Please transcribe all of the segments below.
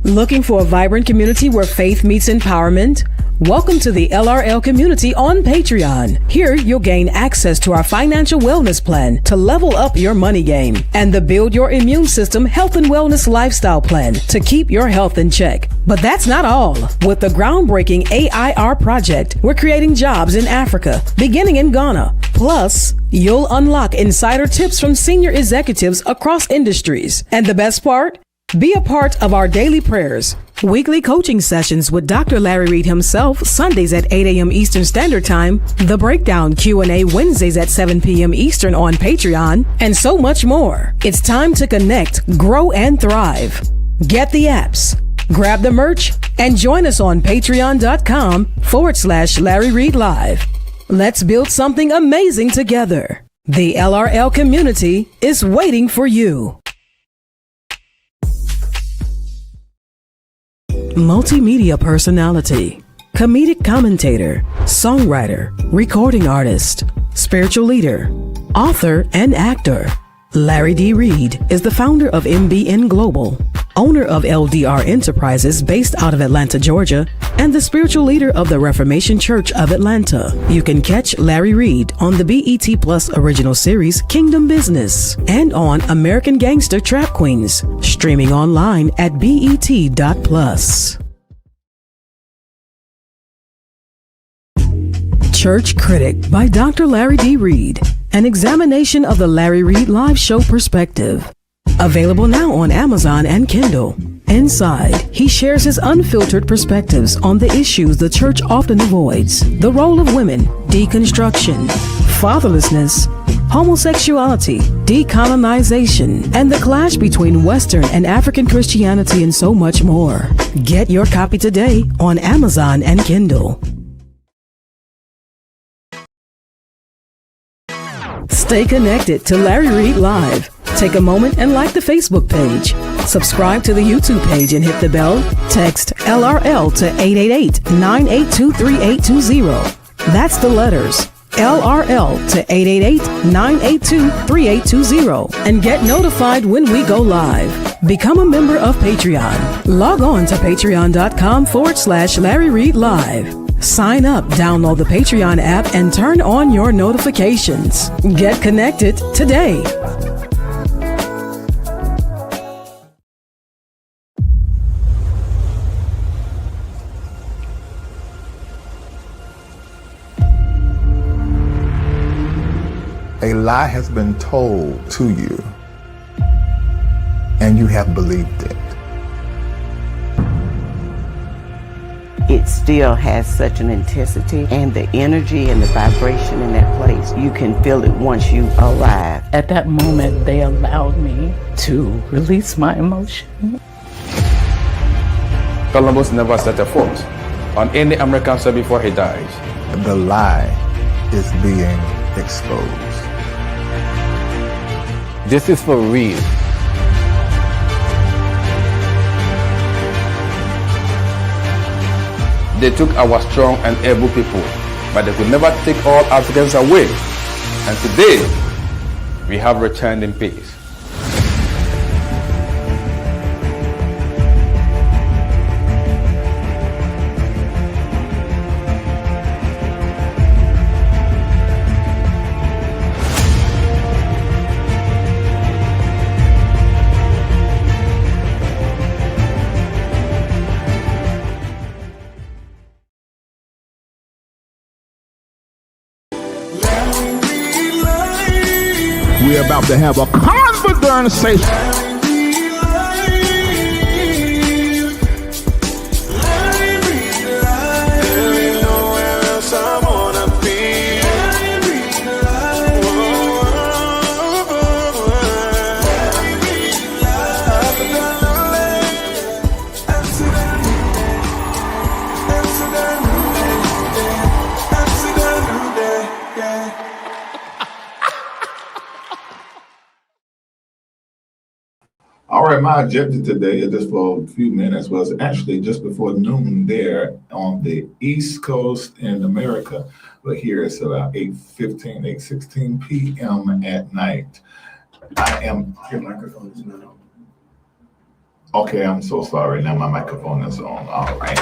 Looking for a vibrant community where faith meets empowerment? Welcome to the LRL community on Patreon. Here, you'll gain access to our financial wellness plan to level up your money game and the Build Your Immune System Health and Wellness Lifestyle Plan to keep your health in check. But that's not all. With the groundbreaking AIR project, we're creating jobs in Africa, beginning in Ghana. Plus, you'll unlock insider tips from senior executives across industries. And the best part? Be a part of our daily prayers, weekly coaching sessions with Dr. Larry Reid himself, Sundays at 8 a.m. Eastern Standard Time, the Breakdown Q&A Wednesdays at 7 p.m. Eastern on Patreon, and so much more. It's time to connect, grow, and thrive. Get the apps, grab the merch, and join us on patreon.com/Larry Reid Live. Let's build something amazing together. The LRL community is waiting for you. Multimedia personality, comedic commentator, songwriter, recording artist, spiritual leader, author, and actor. Larry D. Reid is the founder of MBN Global, owner of LDR Enterprises based out of Atlanta, Georgia, and the spiritual leader of the Reformation Church of Atlanta. You can catch Larry Reid on the BET Plus original series Kingdom Business and on American Gangster Trap Queens, streaming online at BET.plus. Church Critic by Dr. Larry D. Reid, an examination of the Larry Reid Live Show perspective. Available now on Amazon and Kindle. Inside, he shares his unfiltered perspectives on the issues the church often avoids: the role of women, deconstruction, fatherlessness, homosexuality, decolonization, and the clash between Western and African Christianity, and so much more. Get your copy today on Amazon and Kindle. Stay connected to Larry Reid Live. Take a moment and like the Facebook page. Subscribe to the YouTube page and hit the bell. Text LRL to 888-982-3820. That's the letters LRL to 888-982-3820 and get notified when we go live. Become a member of Patreon. Log on to patreon.com/Larry Reid Live. Sign up, download the Patreon app, and turn on your notifications. Get connected today. A lie has been told to you, and you have believed it. It still has such an intensity, and the energy and the vibration in that place, you can feel it once you arrive. At that moment, they allowed me to release my emotion. Columbus never set a foot on any American soil before he died. The lie is being exposed. This is for real. They took our strong and able people, but they could never take all Africans away. And today, we have returned in peace. We're about to have a conversation. All right, my agenda today is just for a few minutes, was actually just before noon there on the East Coast in America, but here it's about 8:16 p.m. at night. I am, your microphone is not on. Okay, I'm so sorry. Now my microphone is on. All right.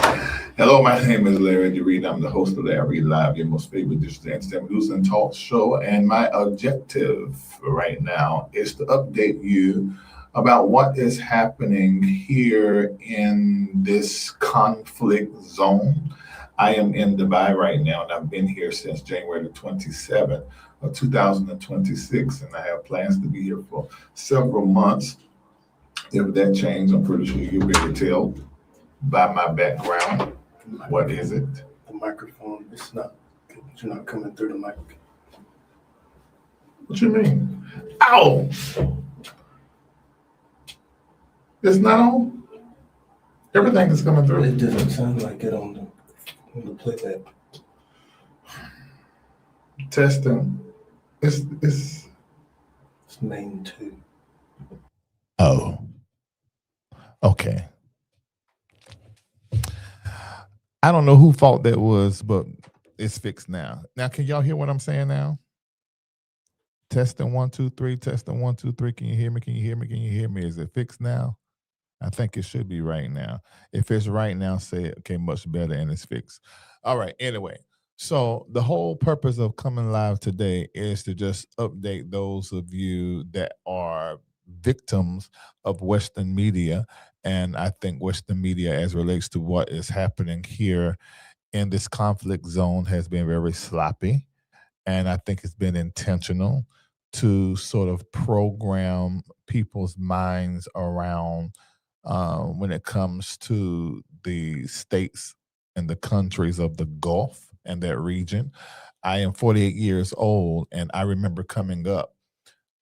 Hello, my name is Reid. I'm the host of Reid Live, your most favorite digital instant news and talk show. And my objective right now is to update you about what is happening here in this conflict zone. I am in Dubai right now, and I've been here since January the 27th of 2026, and I have plans to be here for several months. If that changed, I'm pretty sure you'll be able to tell by my background. What is it? The microphone, you're not coming through the mic. What you mean? Ow! It's not on? Everything is coming through. It doesn't sound like it on the playback. Testing. It's main 2. Oh. Okay. I don't know who fault that was, but it's fixed now. Now, can y'all hear what I'm saying now? Testing 1, 2, 3. Testing 1, 2, 3. Can you hear me? Can you hear me? Can you hear me? Is it fixed now? I think it should be right now. If it's right now, say it. Okay, much better, and it's fixed. All right. Anyway, so the whole purpose of coming live today is to just update those of you that are victims of Western media. And I think Western media, as relates to what is happening here in this conflict zone, has been very sloppy. And I think it's been intentional to sort of program people's minds around when it comes to the states and the countries of the Gulf and that region. I am 48 years old, and I remember coming up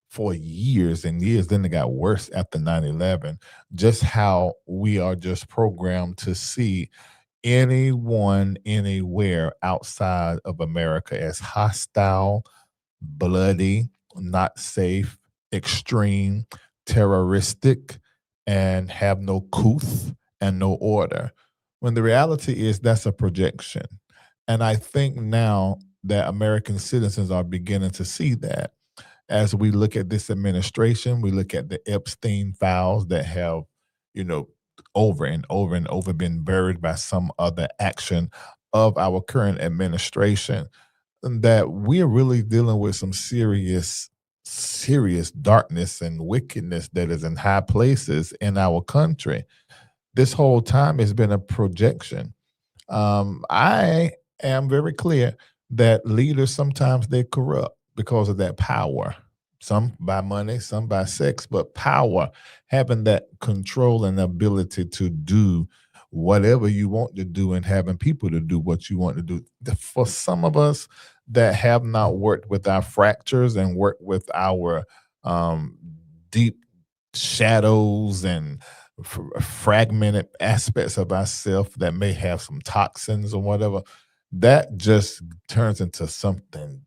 for years and years, then it got worse after 9/11, just how we are just programmed to see anyone, anywhere outside of America as hostile, bloody, not safe, extreme, terroristic, and have no couth and no order. When the reality is that's a projection. And I think now that American citizens are beginning to see that. As we look at this administration, we look at the Epstein files that have, over and over and over been buried by some other action of our current administration, that we're really dealing with some serious darkness and wickedness that is in high places in our country. This whole time has been a projection. I am very clear that leaders, sometimes they corrupt because of that power. Some by money, some by sex, but power, having that control and ability to do whatever you want to do and having people to do what you want to do. For some of us that have not worked with our fractures and worked with our deep shadows and fragmented aspects of ourselves that may have some toxins or whatever, that just turns into something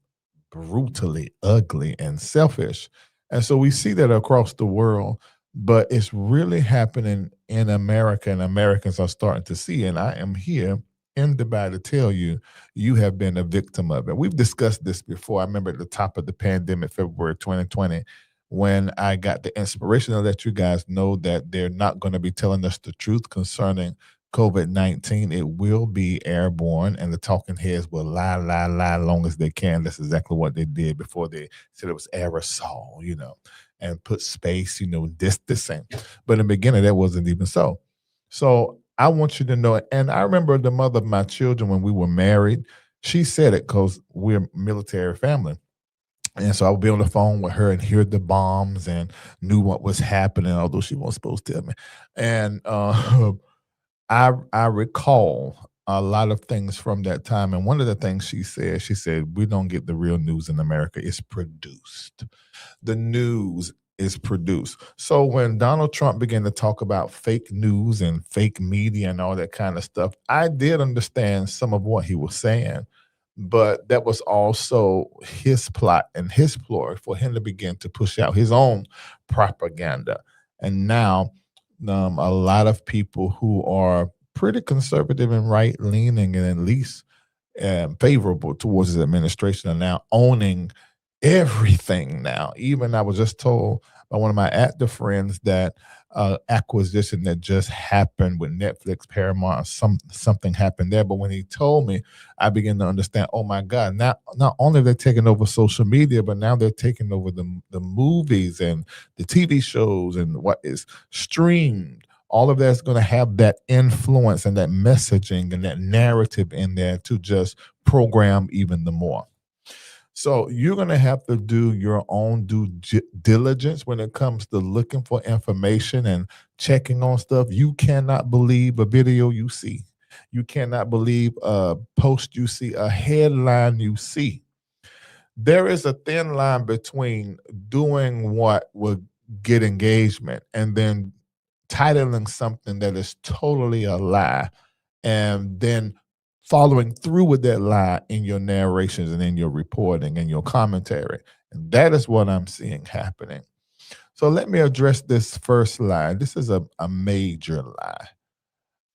brutally ugly and selfish. And so we see that across the world, but it's really happening in America, and Americans are starting to see. And I am here in Dubai to tell you, you have been a victim of it. We've discussed this before. I remember at the top of the pandemic, February 2020, when I got the inspiration to let you guys know that they're not going to be telling us the truth concerning COVID-19. It will be airborne, and the talking heads will lie long as they can. That's exactly what they did before they said it was aerosol, and put space, distancing. But in the beginning, that wasn't even so. So I want you to know, and I remember the mother of my children when we were married, she said it because we're a military family. And so I would be on the phone with her and hear the bombs and knew what was happening, although she wasn't supposed to tell me. And I recall a lot of things from that time. And one of the things she said, we don't get the real news in America. It's produced. The news is produced. So when Donald Trump began to talk about fake news and fake media and all that kind of stuff, I did understand some of what he was saying. But that was also his plot and his ploy for him to begin to push out his own propaganda. And now a lot of people who are pretty conservative and right-leaning and at least favorable towards his administration are now owning everything now. Even I was just told by one of my actor friends that acquisition that just happened with Netflix, Paramount, something happened there. But when he told me, I began to understand. Oh my God! Not only are they taking over social media, but now they're taking over the movies and the TV shows and what is streamed. All of that's going to have that influence and that messaging and that narrative in there to just program even the more. So you're going to have to do your own due diligence when it comes to looking for information and checking on stuff. You cannot believe a video you see. You cannot believe a post you see, a headline you see. There is a thin line between doing what would get engagement and then titling something that is totally a lie and then following through with that lie in your narrations and in your reporting and your commentary. And that is what I'm seeing happening. So let me address this first lie. This is a major lie.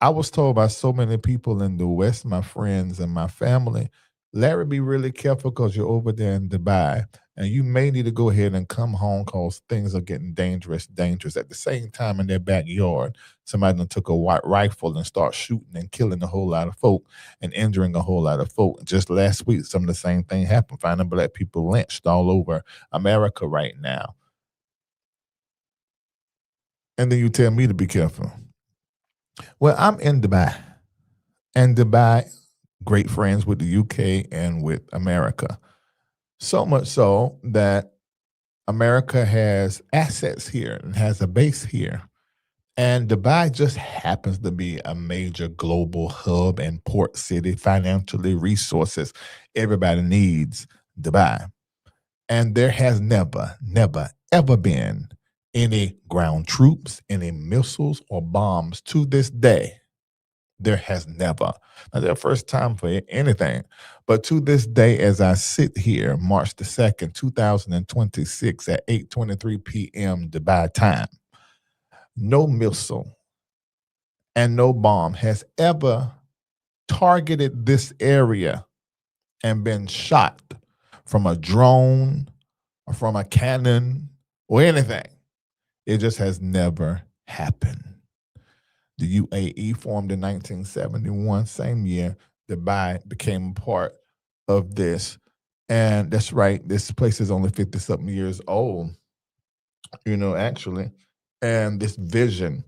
I was told by so many people in the West, my friends and my family, Larry, be really careful because you're over there in Dubai and you may need to go ahead and come home because things are getting dangerous. At the same time, in their backyard, somebody done took a white rifle and start shooting and killing a whole lot of folk and injuring a whole lot of folk. Just last week, some of the same thing happened, finding black people lynched all over America right now. And then you tell me to be careful. Well, I'm in Dubai, and Dubai, great friends with the UK and with America. So much so that America has assets here and has a base here. And Dubai just happens to be a major global hub and port city, financially, resources. Everybody needs Dubai. And there has never, ever been any ground troops, any missiles or bombs to this day. There has never. Not the first time for anything. But to this day, as I sit here, March the 2nd, 2026 at 8:23 p.m. Dubai time, no missile and no bomb has ever targeted this area and been shot from a drone or from a cannon or anything. It just has never happened. The UAE formed in 1971, same year Dubai became a part of this. And that's right, this place is only 50-something years old, actually. And this vision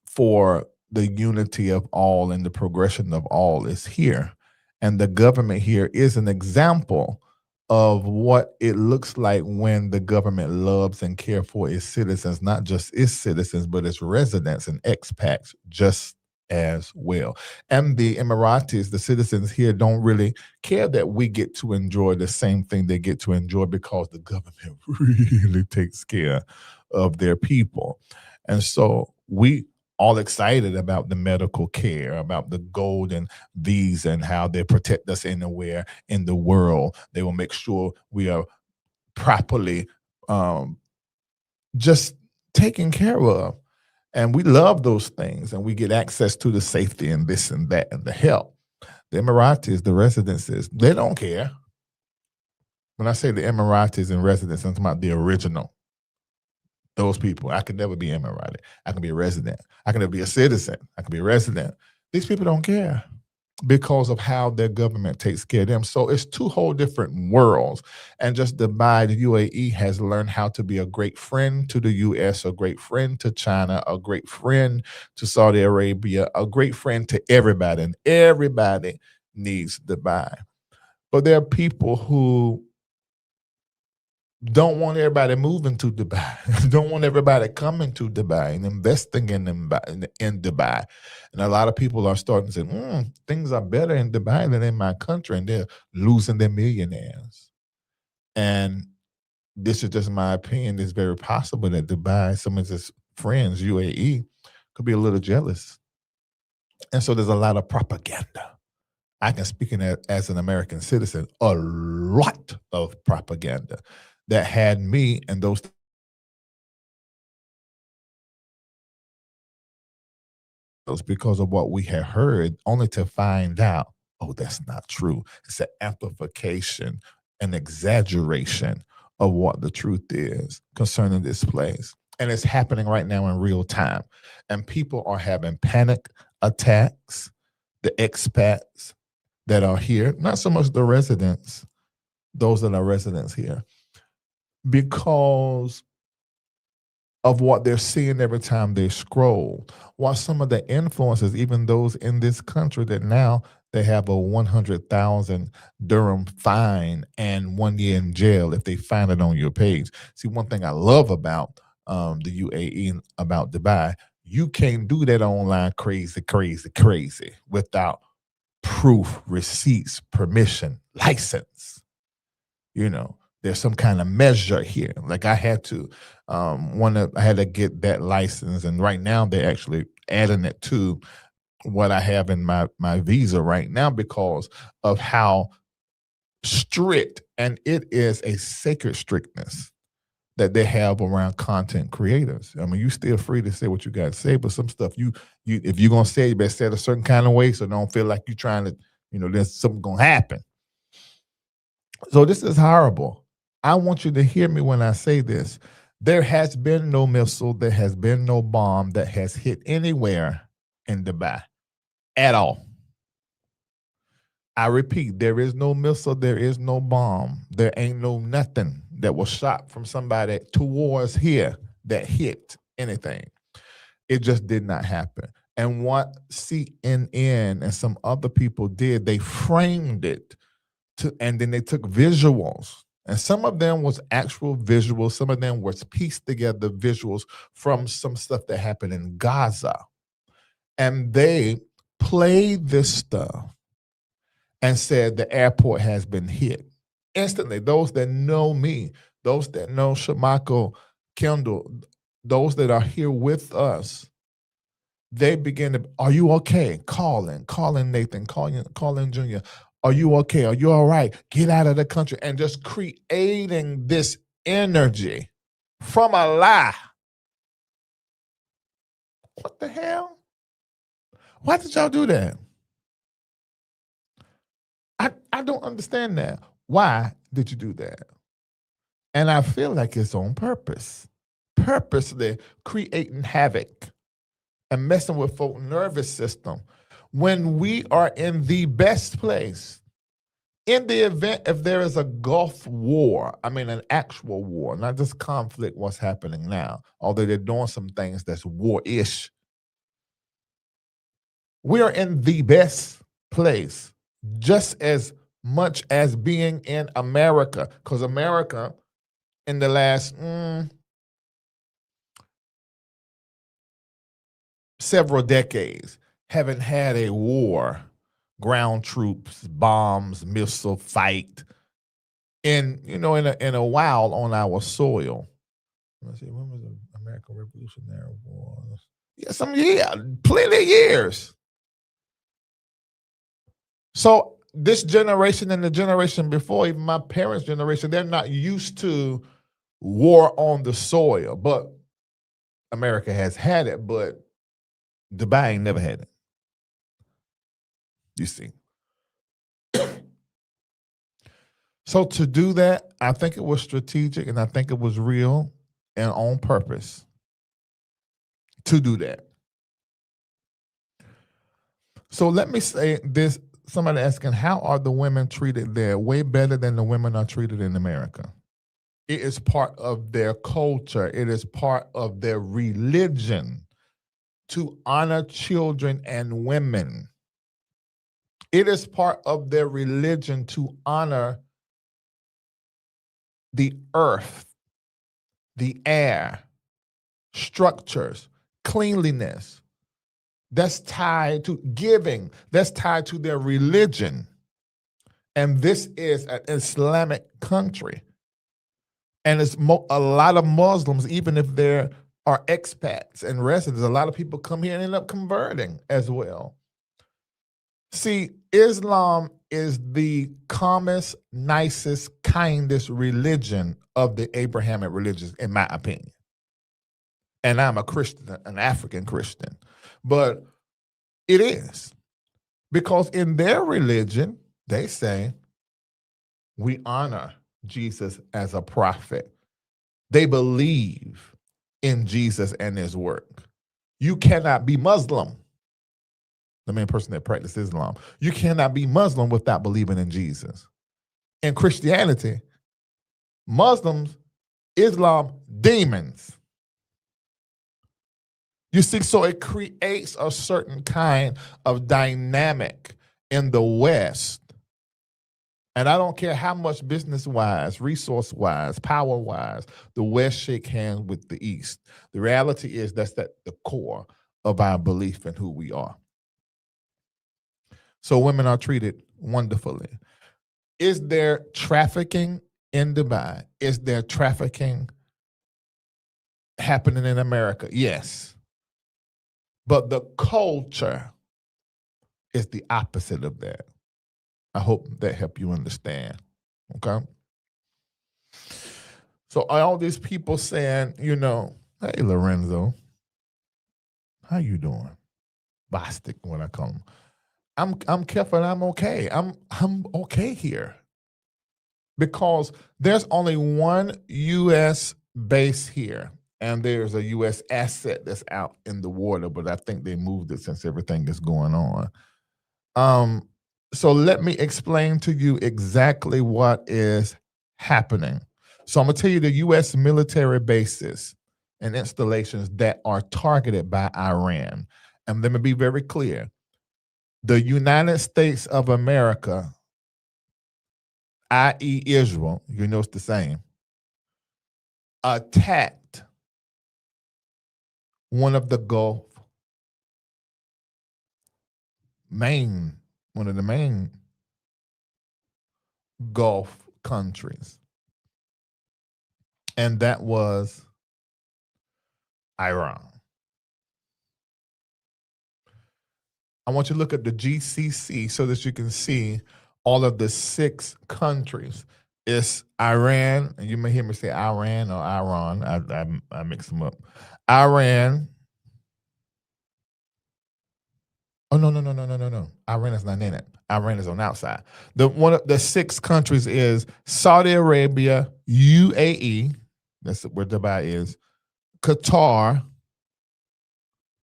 for the unity of all and the progression of all is here. And the government here is an example of what it looks like when the government loves and cares for its citizens, not just its citizens, but its residents and expats just as well. And the Emiratis, the citizens here, don't really care that we get to enjoy the same thing they get to enjoy because the government really takes care of their people. And so we all excited about the medical care, about the golden visa and how they protect us anywhere in the world. They will make sure we are properly just taken care of. And we love those things, and we get access to the safety and this and that and the help. The Emiratis, the residences, they don't care. When I say the Emiratis and residents, I'm talking about the original. Those people. I could never be Emirati. I can be a resident. I can never be a citizen. I can be a resident. These people don't care because of how their government takes care of them. So it's two whole different worlds. And just Dubai, the UAE has learned how to be a great friend to the US, a great friend to China, a great friend to Saudi Arabia, a great friend to everybody. And everybody needs Dubai. But there are people who don't want everybody moving to Dubai, don't want everybody coming to Dubai and investing in Dubai. And a lot of people are starting to say, things are better in Dubai than in my country, and they're losing their millionaires. And this is just my opinion. It's very possible that Dubai, some of his friends, UAE, could be a little jealous. And so there's a lot of propaganda. I can speak as an American citizen, a lot of propaganda that had me and those because of what we had heard, only to find out, oh, that's not true. It's an amplification, an exaggeration of what the truth is concerning this place. And it's happening right now in real time. And people are having panic attacks, the expats that are here, not so much the residents, those that are residents here, because of what they're seeing every time they scroll. While some of the influencers, even those in this country that now they have a 100,000 dirham fine and 1 year in jail if they find it on your page. See, one thing I love about the UAE and about Dubai, you can't do that online crazy without proof, receipts, permission, license. You know, there's some kind of measure here. Like I had to I had to get that license, and right now they're actually adding it to what I have in my visa right now because of how strict, and it is a sacred strictness that they have around content creators. I mean, you're still free to say what you got to say, but some stuff you if you're gonna say it, you better say it a certain kind of way, so don't feel like you're trying to, there's something gonna happen. So this is horrible. I want you to hear me when I say this. There has been no missile, there has been no bomb that has hit anywhere in Dubai at all. I repeat, there is no missile, there is no bomb, there ain't no nothing that was shot from somebody towards here that hit anything. It just did not happen. And what CNN and some other people did, they framed it and then they took visuals. And some of them was actual visuals. Some of them was pieced together visuals from some stuff that happened in Gaza. And they played this stuff and said the airport has been hit. Instantly, those that know me, those that know Shamako, Kendall, those that are here with us, they begin to, are you okay? Calling Nathan, calling Junior. Are you okay? Are you all right? Get out of the country. And just creating this energy from a lie. What the hell? Why did y'all do that? I don't understand that. Why did you do that? And I feel like it's on purpose. Purposely creating havoc and messing with folks' nervous system when we are in the best place. In the event if there is a Gulf War, I mean an actual war, not just conflict, what's happening now, although they're doing some things that's war-ish. We are in the best place just as much as being in America, because America in the last several decades haven't had a war, ground troops, bombs, missile fight in a while on our soil. Let's see, when was the American Revolutionary War? Yeah, plenty of years. So this generation and the generation before, even my parents' generation, they're not used to war on the soil. But America has had it, but Dubai ain't never had it. You see. So to do that, I think it was strategic and I think it was real and on purpose to do that. So let me say this. Somebody asking, how are the women treated there? Way better than the women are treated in America. It is part of their culture. It is part of their religion to honor children and women. It is part of their religion to honor the earth, the air, structures, cleanliness. That's tied to giving. That's tied to their religion. And this is an Islamic country. And it's a lot of Muslims, even if there are expats and residents, a lot of people come here and end up converting as well. See, Islam is the calmest, nicest, kindest religion of the Abrahamic religions, in my opinion. And I'm a Christian, an African Christian. But it is. Because in their religion, they say, we honor Jesus as a prophet. They believe in Jesus and his work. You cannot be Muslim, the main person that practices Islam. You cannot be Muslim without believing in Jesus. In Christianity, Muslims, Islam, demons. You see, so it creates a certain kind of dynamic in the West. And I don't care how much business-wise, resource-wise, power-wise, the West shake hands with the East. The reality is that's at the core of our belief in who we are. So women are treated wonderfully. Is there trafficking in Dubai? Is there trafficking happening in America? Yes. But the culture is the opposite of that. I hope that helped you understand, okay? So all these people saying, you know, hey, Lorenzo, how you doing? Bostic, what I call him. I'm careful and I'm okay. I'm okay here. Because there's only one U.S. base here, and there's a U.S. asset that's out in the water, but I think they moved it since everything is going on. So let me explain to you exactly what is happening. So I'm going to tell you the U.S. military bases and installations that are targeted by Iran. And let me be very clear. The United States of America, i.e. Israel, you know it's the same, attacked one of the one of the main Gulf countries. And that was Iran. I want you to look at the GCC so that you can see all of the 6 countries. It's Iran, and you may hear me say Iran or Iran. I mix them up. Iran. Oh, no. Iran is not in it. Iran is on the outside. One of the 6 countries is Saudi Arabia, UAE, that's where Dubai is, Qatar,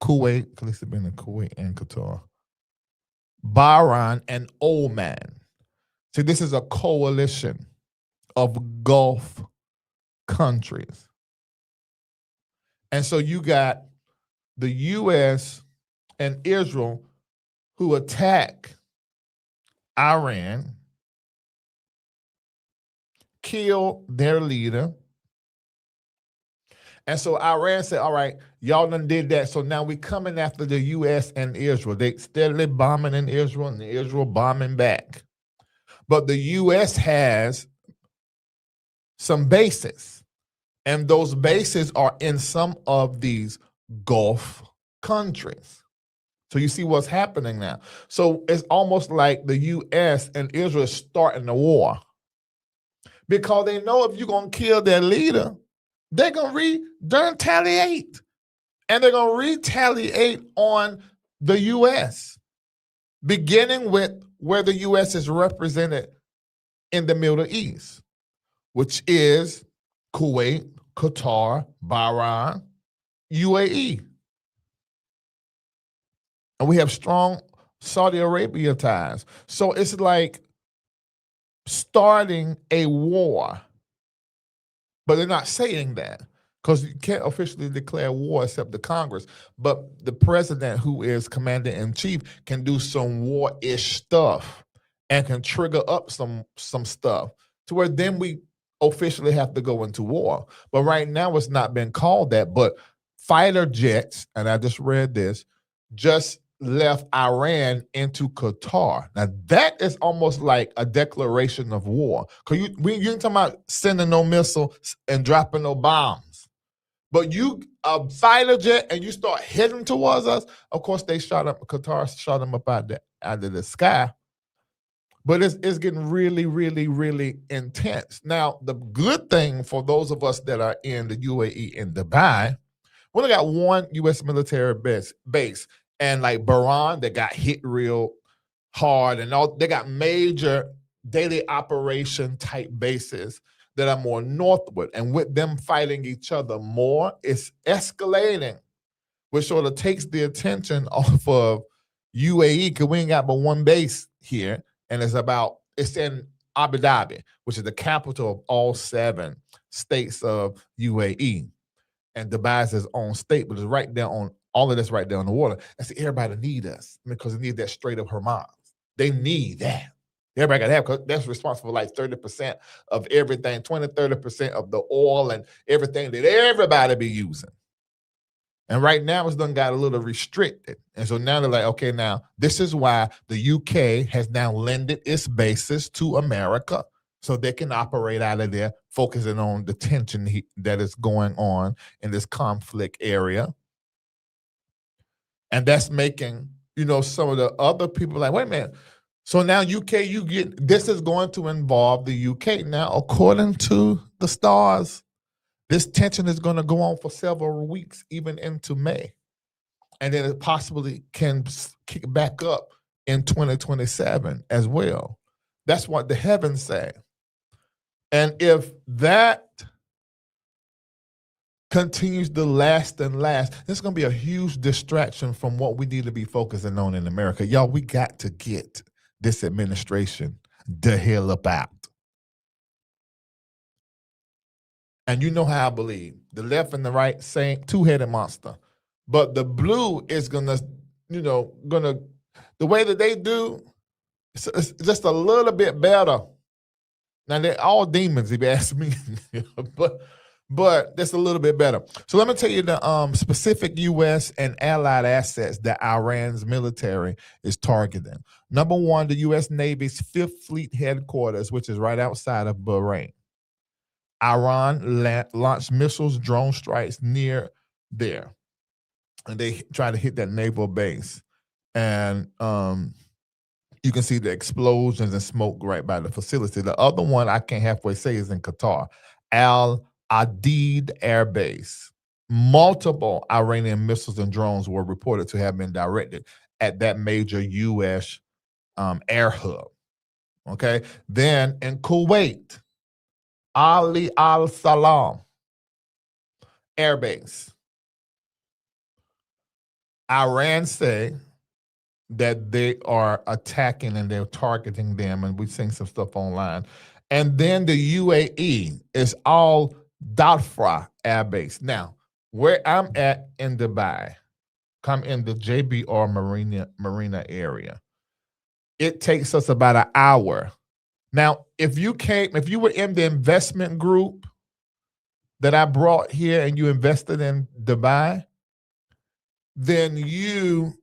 Kuwait, at least it's been in Kuwait and Qatar, Bahrain, and Oman. See, this is a coalition of Gulf countries. And so you got the U.S. and Israel who attack Iran, kill their leader. And so Iran said, all right, y'all done did that. So now we coming after the U.S. and Israel. They steadily bombing in Israel and Israel bombing back. But the U.S. has some bases. And those bases are in some of these Gulf countries. So you see what's happening now. So it's almost like the U.S. and Israel is starting a war. Because they know if you're going to kill their leader, they're going to retaliate. And they're going to retaliate on the U.S., beginning with where the U.S. is represented in the Middle East, which is Kuwait, Qatar, Bahrain, UAE. And we have strong Saudi Arabia ties. So it's like starting a war. But they're not saying that because you can't officially declare war except the Congress. But the president, who is commander-in-chief, can do some war-ish stuff and can trigger up some stuff to where then we officially have to go into war. But right now it's not been called that. But fighter jets, and I just read this, just left Iran into Qatar. Now that is almost like a declaration of war. Because you ain't talking about sending no missile and dropping no bombs. But you a fighter jet and you start heading towards us. Of course, Qatar shot them up out of the sky. But it's getting really, really, really intense. Now, the good thing for those of us that are in the UAE and Dubai, we only got one U.S. military base. And like Bahrain, that got hit real hard, and all they got major daily operation type bases that are more northward. And with them fighting each other more, it's escalating, which sort of takes the attention off of UAE, because we ain't got but one base here, and it's in Abu Dhabi, which is the capital of all 7 states of UAE. And Dubai is its own state, but it's right down on all of this right there on the water. And see, everybody need us because they need that Strait of Hormuz. They need that. Everybody got to have, because that's responsible for like 30% of everything, 20-30% of the oil and everything that everybody be using. And right now it's done got a little restricted. And so now they're like, okay, now this is why the UK has now lended its bases to America so they can operate out of there, focusing on the tension that is going on in this conflict area. And that's making, some of the other people like, wait a minute. So now UK, this is going to involve the UK. Now, according to the stars, this tension is going to go on for several weeks, even into May. And then it possibly can kick back up in 2027 as well. That's what the heavens say. And if that continues to last and last, it's going to be a huge distraction from what we need to be focusing on in America. Y'all, we got to get this administration the hell up out. And you know how I believe. The left and the right, same two-headed monster. But the blue is the way that they do, it's just a little bit better. Now, they're all demons, if you ask me. but that's a little bit better. So let me tell you the specific U.S. and allied assets that Iran's military is targeting. Number one, the U.S. Navy's 5th Fleet headquarters, which is right outside of Bahrain. Iran launched missiles, drone strikes near there. And they try to hit that naval base. And you can see the explosions and smoke right by the facility. The other one I can't halfway say is in Qatar. Al Adid Air Base. Multiple Iranian missiles and drones were reported to have been directed at that major U.S. Air hub. Okay. Then in Kuwait, Ali Al Salam Air Base. Iran say that they are attacking and they're targeting them, and we've seen some stuff online. And then the UAE is all Dhafra Air Base. Now, where I'm at in Dubai, come in the JBR Marina area, it takes us about an hour. Now, if you were in the investment group that I brought here and you invested in Dubai, then you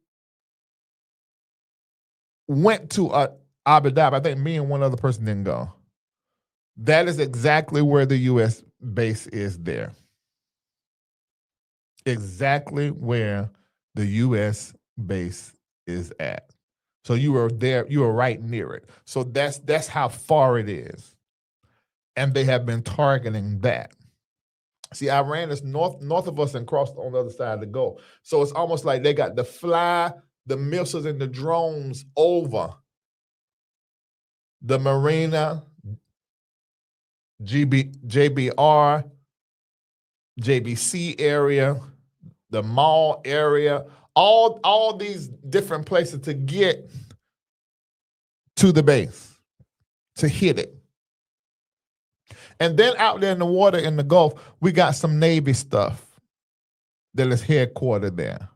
went to Abu Dhabi. I think me and one other person didn't go. That is exactly where the U.S. base is there. Exactly where the U.S. base is at. So you were there, you were right near it. So that's how far it is. And they have been targeting that. See, Iran is north of us and crossed on the other side of the Gulf. So it's almost like they got to fly the missiles and the drones over the Marina, JBR, JBC area, the mall area, all these different places to get to the base, to hit it. And then out there in the water in the Gulf, we got some Navy stuff that is headquartered there.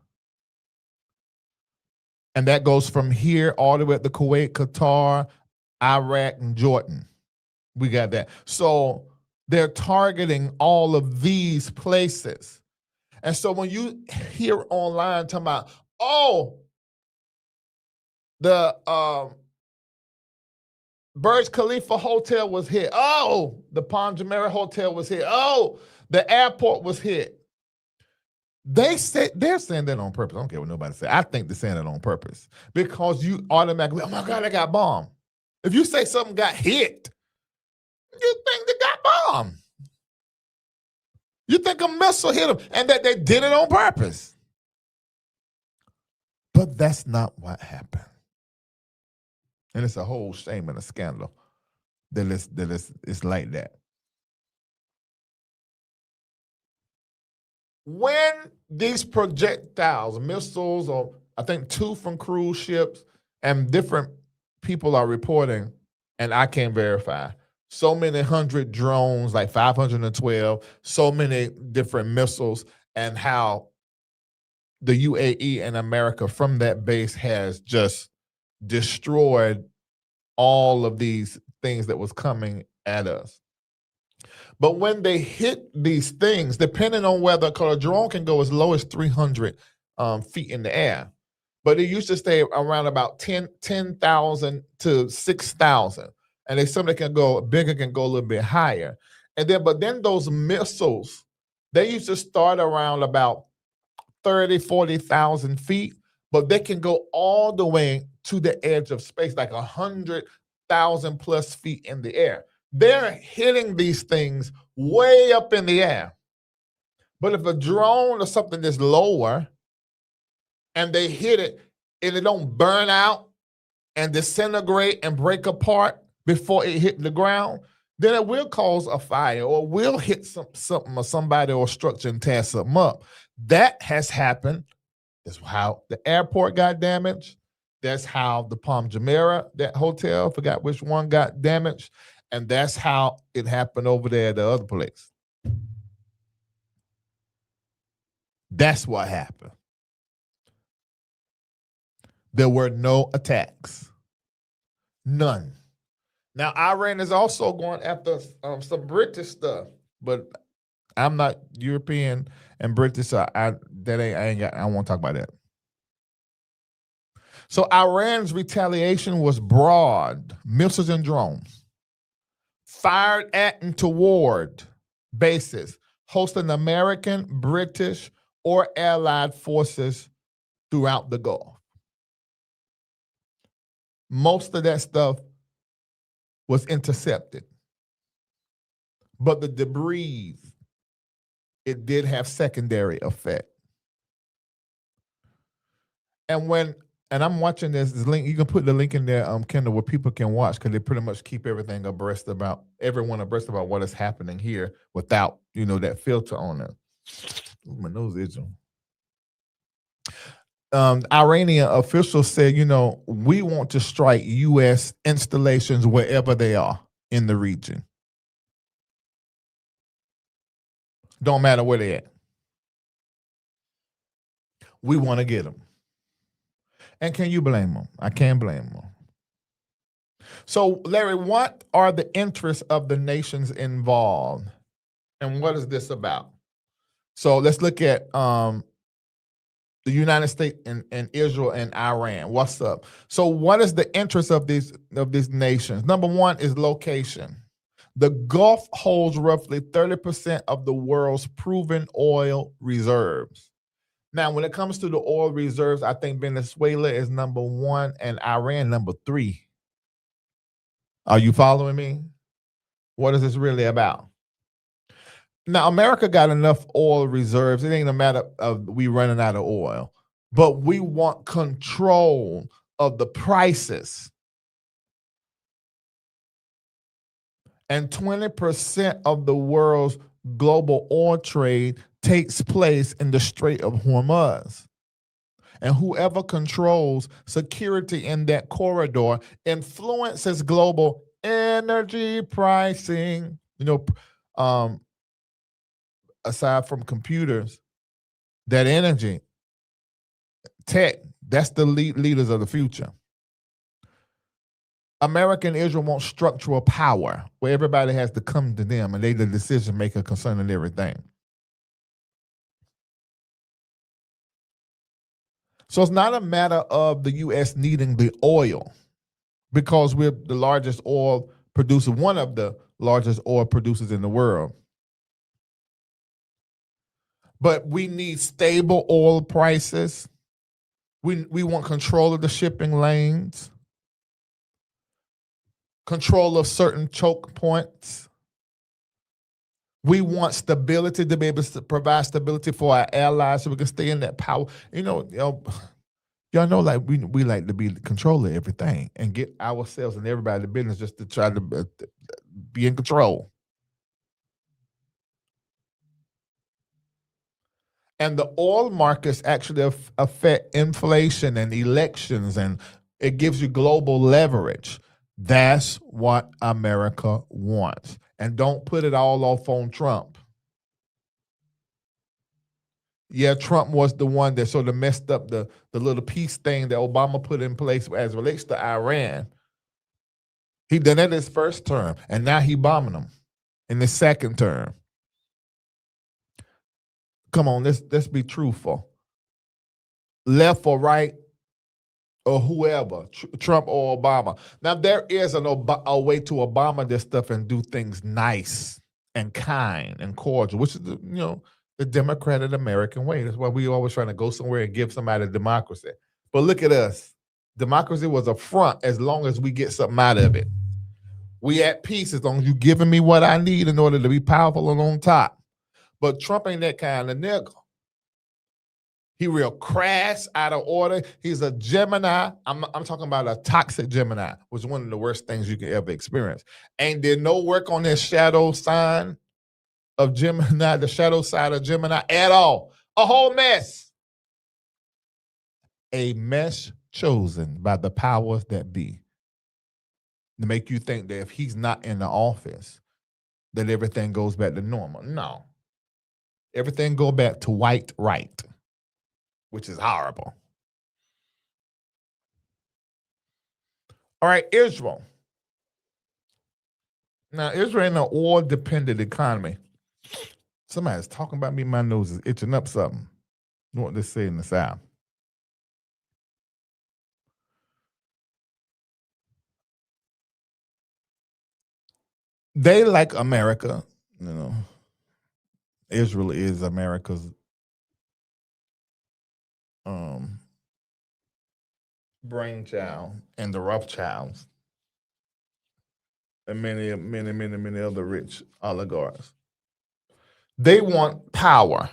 And that goes from here all the way up to Kuwait, Qatar, Iraq, and Jordan. We got that. So they're targeting all of these places. And so when you hear online talking about, the Burj Khalifa Hotel was hit. The Palm Jumeirah Hotel was hit. The airport was hit. They're saying that on purpose. I don't care what nobody says. I think they're saying it on purpose because you automatically, oh my God, I got bombed. If you say something got hit, you think they got bombed. You think a missile hit them and that they did it on purpose. But that's not what happened. And it's a whole shame and a scandal it's like that. When these projectiles, missiles, or I think 2 from cruise ships, and different people are reporting, and I can't verify, so many hundred drones, like 512, so many different missiles, and how the UAE and America from that base has just destroyed all of these things that was coming at us. But when they hit these things, depending on whether, because a drone can go as low as 300 feet in the air, but it used to stay around about 10,000 to 6,000. And they some that can go bigger, can go a little bit higher. But then those missiles, they used to start around about 30, 40,000 feet, but they can go all the way to the edge of space, like 100,000 plus feet in the air. They're hitting these things way up in the air. But if a drone or something is lower and they hit it and it don't burn out and disintegrate and break apart before it hit the ground, then it will cause a fire or will hit something or somebody or structure and tear something up. That has happened. That's how the airport got damaged. That's how the Palm Jumeirah, that hotel, forgot which one, got damaged. And that's how it happened over there at the other place. That's what happened. There were no attacks. None. Now, Iran is also going after some British stuff, but I'm not European and British, so I don't want to talk about that. So Iran's retaliation was broad, missiles and drones, fired at and toward bases hosting American, British, or allied forces throughout the Gulf. Most of that stuff was intercepted. But the debris, it did have secondary effect. And I'm watching this link. You can put the link in there, Kendall, where people can watch, because they pretty much keep everything everyone abreast about what is happening here without, that filter on it. Ooh, my nose itching. Iranian officials said, we want to strike U.S. installations wherever they are in the region. Don't matter where they're at. We want to get them. And can you blame them? I can't blame them. So, Larry, what are the interests of the nations involved? And what is this about? So let's look at the United States and Israel and Iran. What's up? So what is the interest of these nations? Number one is location. The Gulf holds roughly 30% of the world's proven oil reserves. Now, when it comes to the oil reserves, I think Venezuela is number 1 and Iran number 3. Are you following me? What is this really about? Now, America got enough oil reserves. It ain't a matter of we running out of oil, but we want control of the prices. And 20% of the world's global oil trade takes place in the Strait of Hormuz. And whoever controls security in that corridor influences global energy pricing. Aside from computers, that energy, tech, that's the leaders of the future. America and Israel want structural power where everybody has to come to them and they the decision maker concerning everything. So it's not a matter of the U.S. needing the oil, because we're the largest oil producer, one of the largest oil producers in the world. But we need stable oil prices. We want control of the shipping lanes, control of certain choke points. We want stability, to be able to provide stability for our allies so we can stay in that power. Y'all know, like we like to be the control of everything and get ourselves and everybody the business just to try to be in control. And the oil markets actually affect inflation and elections, and it gives you global leverage. That's what America wants. And don't put it all off on Trump. Yeah, Trump was the one that sort of messed up the little peace thing that Obama put in place as relates to Iran. He done it his first term, and now he bombing them in the second term. Come on, let's be truthful. Left or right or whoever, Trump or Obama. Now there is a way to Obama this stuff and do things nice and kind and cordial, which is the democratic American way. That's why we always trying to go somewhere and give somebody democracy. But look at us. Democracy was a front as long as we get something out of it. We at peace as long as you giving me what I need in order to be powerful and on top. But Trump ain't that kind of nigga. He real crass, out of order. He's a Gemini. I'm talking about a toxic Gemini, which is one of the worst things you can ever experience. Ain't did no work on this shadow sign of Gemini, the shadow side of Gemini at all. A whole mess. A mess chosen by the powers that be to make you think that if he's not in the office, that everything goes back to normal. No. Everything go back to white right, which is horrible. All right, Israel. Now, Israel ain't an oil-dependent economy. Somebody's talking about me. My nose is itching up something. You want to say in the South? They like America. Israel is America's brainchild and the Rothschilds and many other rich oligarchs. They want power.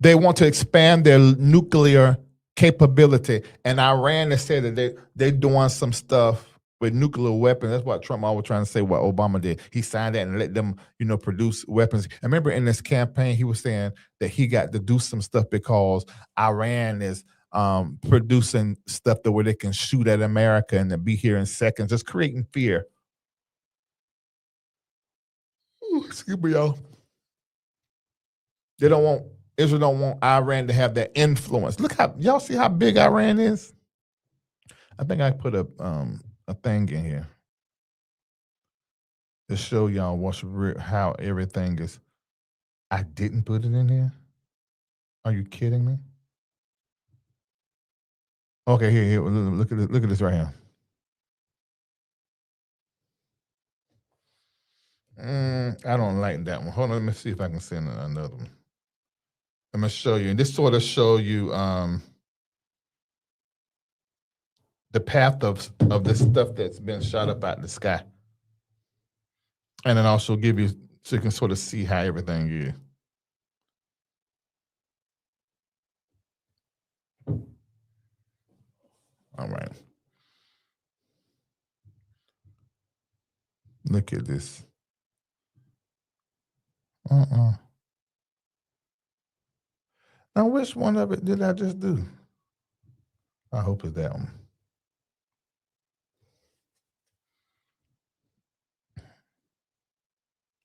They want to expand their nuclear capability. And Iran has said that they're doing some stuff with nuclear weapons. That's what Trump always trying to say what Obama did. He signed that and let them, produce weapons. I remember in this campaign, he was saying that he got to do some stuff because Iran is producing stuff where they can shoot at America and to be here in seconds, just creating fear. Ooh, excuse me, y'all. Israel don't want Iran to have that influence. Look how y'all see how big Iran is. I think I put a thing in here to show y'all how everything is. I didn't put it in here. Are you kidding me? Okay, here. Look at this right here. I don't like that one. Hold on, let me see if I can send another one. I'm gonna show you, and this sort of show you the path of this stuff that's been shot up out the sky, and then also give you so you can sort of see how everything is. All right, look at this. Now, which one of it did I just do? I hope it's that one.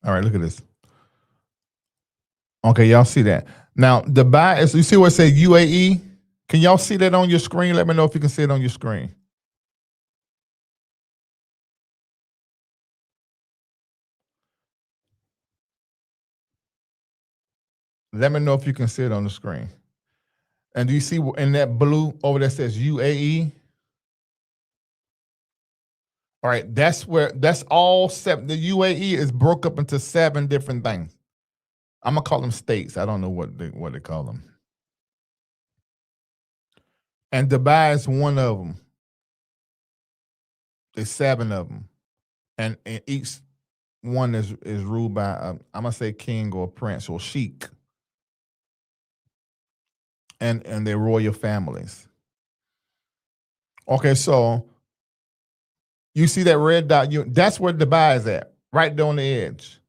All right, look at this. Okay, y'all see that. Now, Dubai is, you see what it says UAE? Can y'all see that on your screen? Let me know if you can see it on your screen. Let me know if you can see it on the screen. And do you see in that blue over there says UAE? All right, that's all seven. The UAE is broke up into 7 different things. I'm gonna call them states. I don't know what they call them. And Dubai is one of them. There's 7 of them, and each one is ruled by I'm gonna say king or prince or sheik. and their royal families. Okay, so you see that red dot? That's where Dubai is at, right there on the edge.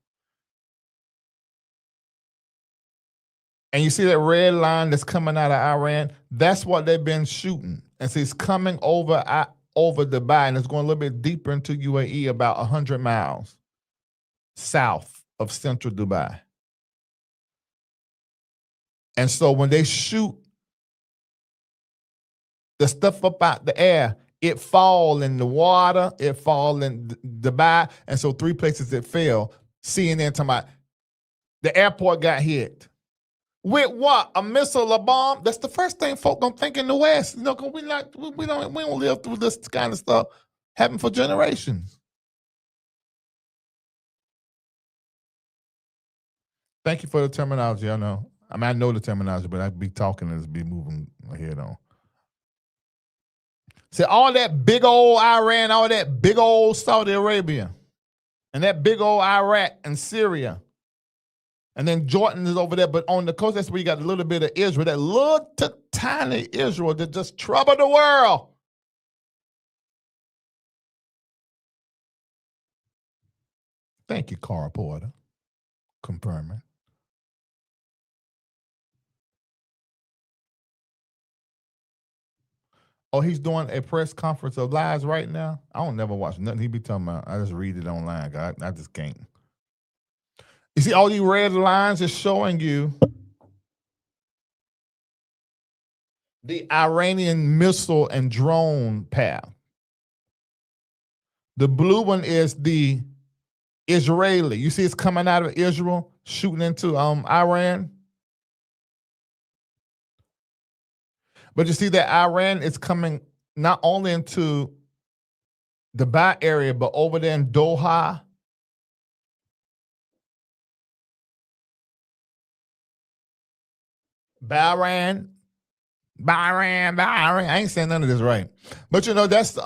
And you see that red line that's coming out of Iran? That's what they've been shooting. And so it's coming over Dubai, and it's going a little bit deeper into UAE, about 100 miles south of central Dubai. And so when they shoot the stuff up out the air, it fall in the water, it fall in Dubai, and so 3 places it fell. CNN talking about the airport got hit. With what? A missile, a bomb? That's the first thing folk don't think in the West. You know, cause we don't live through this kind of stuff happening for generations. Thank you for the terminology. I know. I mean, I know the terminology, but I'd be talking and be moving ahead on. See, all that big old Iran, all that big old Saudi Arabia, and that big old Iraq and Syria. And then Jordan is over there, but on the coast, that's where you got a little bit of Israel, that little tiny Israel that just troubled the world. Thank you, Carl Porter, confirming. Oh, he's doing a press conference of lies right now? I don't never watch nothing he be talking about. I just read it online. I just can't. You see, all these red lines is showing you the Iranian missile and drone path. The blue one is the Israeli. You see it's coming out of Israel, shooting into Iran. But you see that Iran is coming not only into the Dubai area, but over there in Doha. Bahrain. I ain't saying none of this right. But you know, that's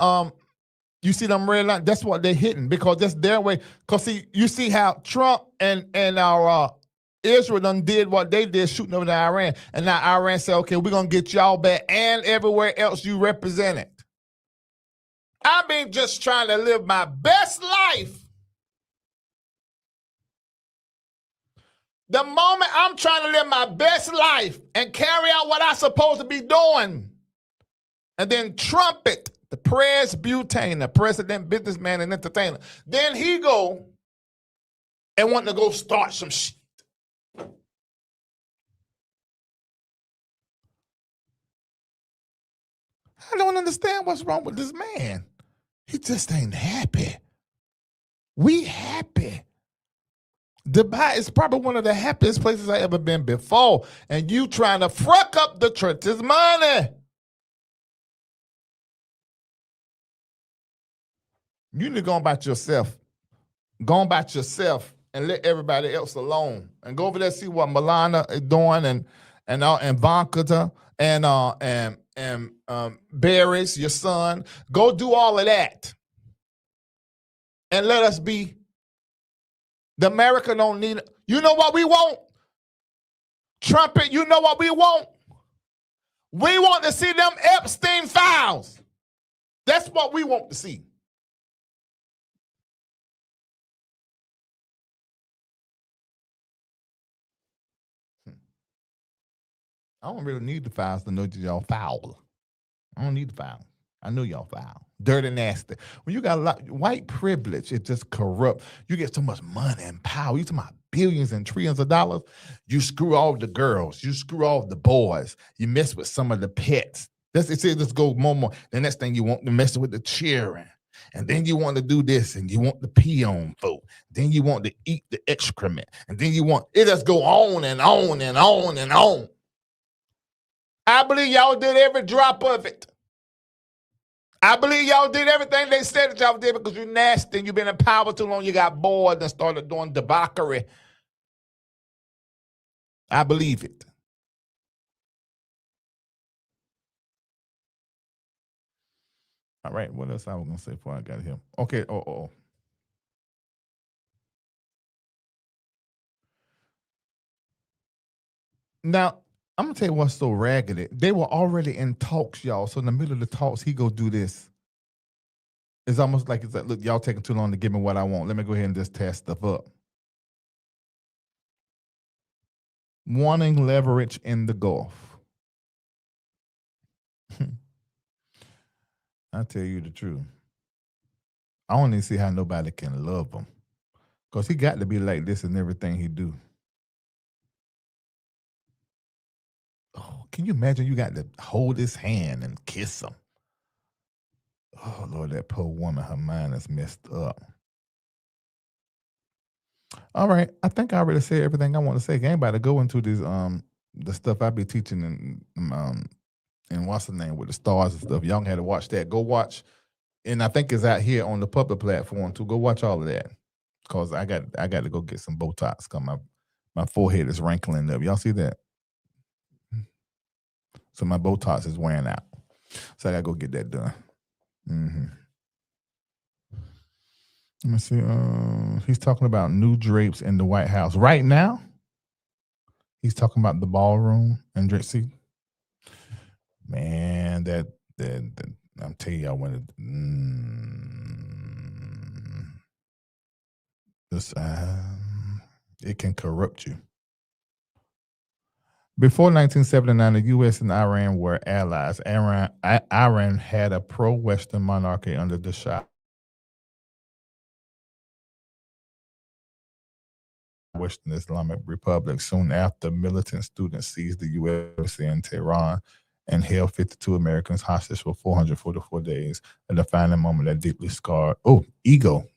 you see them red lines, that's what they're hitting, because that's their way. Because see, you see how Trump and our Israel done did what they did, shooting over to Iran. And now Iran said, okay, we're going to get y'all back and everywhere else you represented. I've been just trying to live my best life. The moment I'm trying to live my best life and carry out what I'm supposed to be doing, and then trumpet the Presbyterian, president, businessman, and entertainer, then he go and want to go start some shit. I don't understand what's wrong with this man. He just ain't happy. We happy. Dubai is probably one of the happiest places I ever been before. And you trying to fuck up the church's money. You need to go about yourself. Go about yourself and let everybody else alone. And go over there and see what Milana is doing and Vankata and Barris, your son. Go do all of that. And let us be. The America don't need it. You know what we want? Trumpet, you know what we want? We want to see them Epstein files. That's what we want to see. I don't really need the files to know that y'all foul. I don't need the files. I know y'all foul. Dirty, nasty. When you got a lot, white privilege, it just corrupt. You get so much money and power. You talking about billions and trillions of dollars. You screw all the girls. You screw all the boys. You mess with some of the pets. Let's go more. The next thing you want to mess with the children. And then you want to do this, and you want to pee on folk. Then you want to eat the excrement. And then it just go on and on and on and on. I believe y'all did every drop of it. I believe y'all did everything they said that y'all did because you're nasty and you've been in power too long. You got bored and started doing debauchery. I believe it. All right, what else I was going to say before I got here? Okay, Now, I'm gonna tell you what's so raggedy. They were already in talks, y'all. So in the middle of the talks, he go do this. It's almost like it's like, look, y'all taking too long to give me what I want. Let me go ahead and just tear stuff up. Wanting leverage in the Gulf. I tell you the truth. I don't even see how nobody can love him. Because he got to be like this in everything he do. Oh, can you imagine you got to hold his hand and kiss him? Oh, Lord, that poor woman, her mind is messed up. All right. I think I already said everything I want to say. Anybody go into this the stuff I be teaching and what's the name with the stars and stuff. Y'all had to watch that. Go watch. And I think it's out here on the public platform too. Go watch all of that. Cause I got to go get some Botox. Cause my forehead is wrinkling up. Y'all see that? So my Botox is wearing out. So I gotta go get that done. Mm-hmm. Let me see. He's talking about new drapes in the White House right now. He's talking about the ballroom and drapes. See, man, that I'm telling y'all when it can corrupt you. Before 1979, the U.S. and Iran were allies. Iran had a pro-Western monarchy under the Shah. Western Islamic Republic. Soon after, militant students seized the U.S. in Tehran and held 52 Americans hostage for 444 days. A defining moment that deeply scarred. Oh, ego.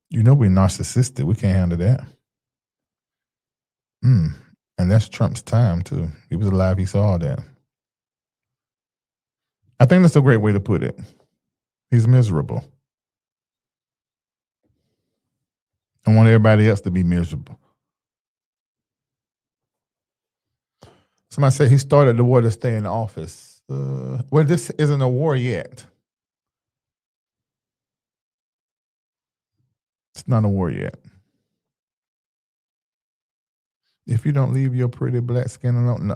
You know we're narcissistic. We can't handle that. And that's Trump's time, too. He was alive. He saw all that. I think that's a great way to put it. He's miserable. I want everybody else to be miserable. Somebody said he started the war to stay in office. Well, this isn't a war yet. It's not a war yet. If you don't leave your pretty black skin alone, no.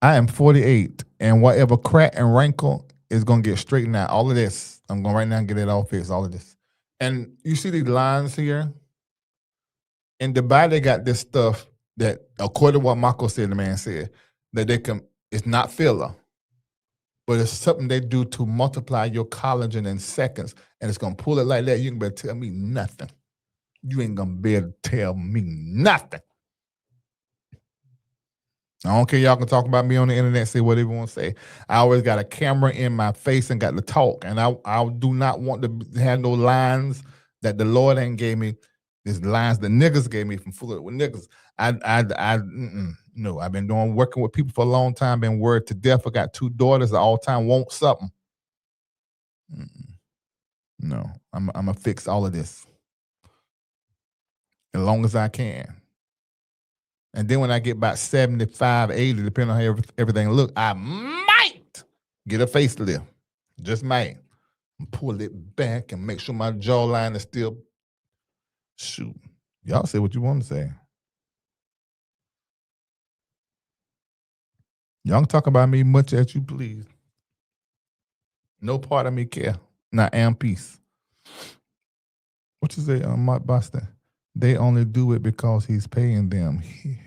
I am 48, and whatever crack and wrinkle is going to get straightened out. All of this, I'm going right now and get it all fixed, all of this. And you see these lines here? In Dubai, they got this stuff that, according to what Mako said, the man said, that they can, it's not filler, but it's something they do to multiply your collagen in seconds, and it's going to pull it like that. You ain't better tell me nothing. You ain't going to be able to tell me nothing. I don't care. Y'all can talk about me on the internet, say whatever you want to say. I always got a camera in my face and got to talk. And I do not want to have no lines that the Lord ain't gave me. These lines the niggas gave me from fooling with niggas. No, I've been working with people for a long time, been worried to death. I got 2 daughters that all the time want something. No, I'm going to fix all of this as long as I can. And then when I get about 75, 80, depending on how everything look, I might get a facelift. Just might. And pull it back and make sure my jawline is still, shoot. Y'all say what you want to say. Y'all can talk about me much as you please. No part of me care. Not am peace. What you say, Mark Boston? They only do it because he's paying them.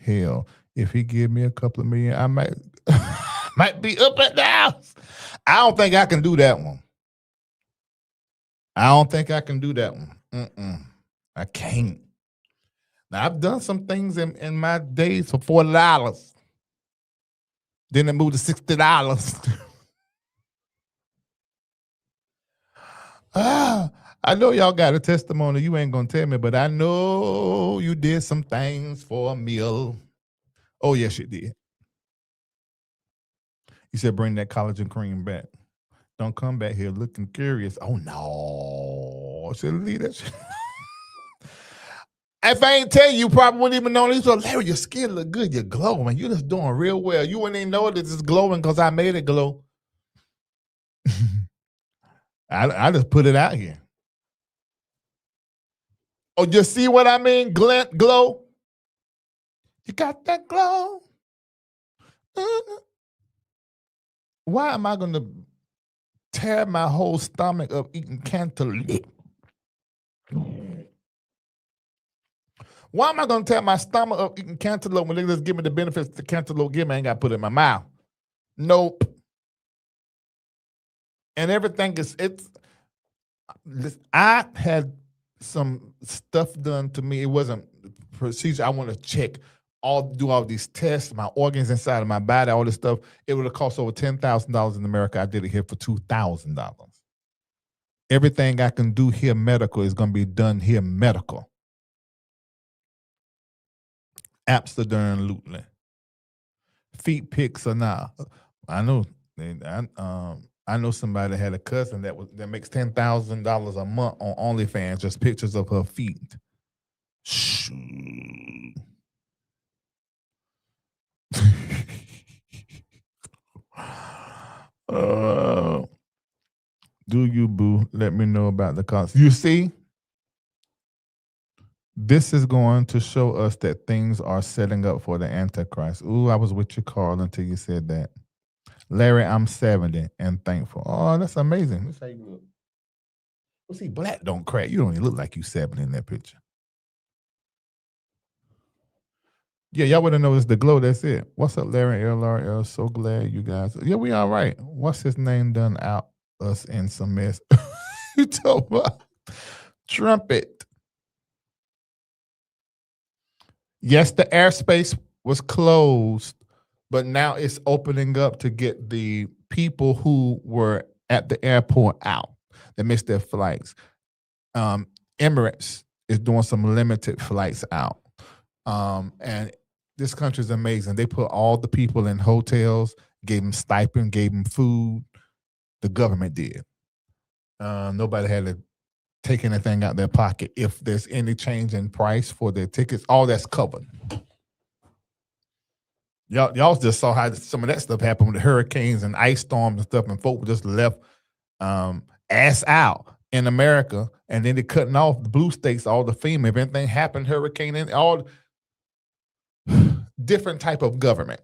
Hell, if he give me a couple of million, I might be up at the house. I don't think I can do that one. I can't. Now, I've done some things in my days for $40. Then it moved to $60. I know y'all got a testimony. You ain't gonna tell me, but I know you did some things for a meal. Oh, yes, you did. You said bring that collagen cream back. Don't come back here looking curious. Oh, no. I should leave that shit. If I ain't tell you, you probably wouldn't even know this. So, Larry, your skin look good. You're glowing. You're just doing real well. You wouldn't even know that it's glowing because I made it glow. I just put it out here. Oh, you see what I mean? Glint, glow. You got that glow. Why am I going to tear my whole stomach up eating cantaloupe? Why am I going to tear my stomach up eating cantaloupe when they just give me the benefits the cantaloupe give me? I ain't got to put it in my mouth. Nope. And everything I had some stuff done to me. It wasn't procedure. I want to check do all these tests, my organs inside of my body, all this stuff. It would have cost over $10,000 in America. I did it here for $2,000. Everything I can do here medical is going to be done here medical. Absolutely. Feet pics or not. I know. I know somebody that had a cousin that makes $10,000 a month on OnlyFans, just pictures of her feet. Do you, boo? Let me know about the cost. You see, this is going to show us that things are setting up for the Antichrist. Ooh, I was with you, Carl, until you said that. Larry, I'm 70 and thankful. Oh, that's amazing. Let's how you look. Well, see, black don't crack. You don't even look like you 70 in that picture. Yeah, y'all would have noticed the glow. That's it. What's up, Larry LRL? So glad you guys. Yeah, we all right. What's his name done out us in some mess? You talk about trumpet. Yes, the airspace was closed, but now it's opening up to get the people who were at the airport out that missed their flights. Emirates is doing some limited flights out. And this country is amazing. They put all the people in hotels, gave them stipend, gave them food. The government did. Nobody had to take anything out of their pocket. If there's any change in price for their tickets, all that's covered. Y'all just saw how some of that stuff happened with the hurricanes and ice storms and stuff, and folk just left ass out in America, and then they're cutting off the blue states, all the FEMA. If anything happened, hurricane, and all different type of government.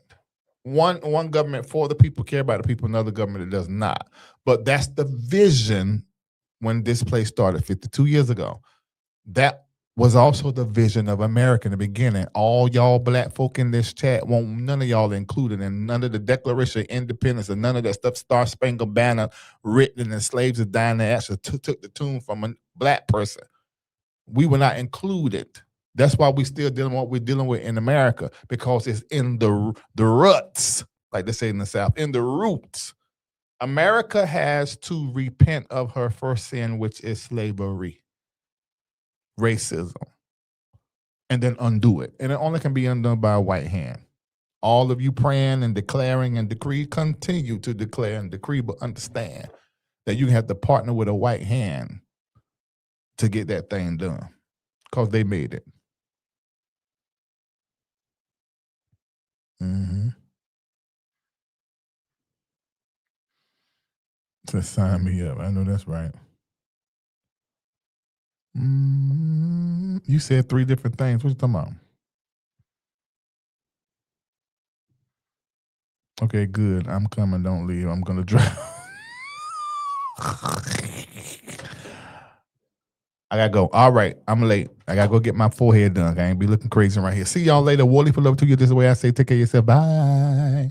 One government for the people, care about the people, another government that does not. But that's the vision when this place started 52 years ago. That was also the vision of America in the beginning. All y'all black folk in this chat, won't none of y'all included in none of the Declaration of Independence and none of that stuff, Star Spangled Banner written and slaves are dying that actually took the tune from a black person. We were not included. That's why we still dealing with what we're dealing with in America, because it's in the ruts, like they say in the South, in the roots. America has to repent of her first sin, which is slavery, racism, and then undo it. And it only can be undone by a white hand. All of you praying and declaring and decree, continue to declare and decree, but understand that you have to partner with a white hand to get that thing done, because they made it. Mm-hmm. To sign me up. I know that's right. You said 3 different things. What you talking about? Okay, good. I'm coming. Don't leave. I'm going to drive. I got to go. All right. I'm late. I got to go get my forehead done. I ain't be looking crazy right here. See y'all later. Wally for love to you. This is the way I say take care of yourself. Bye.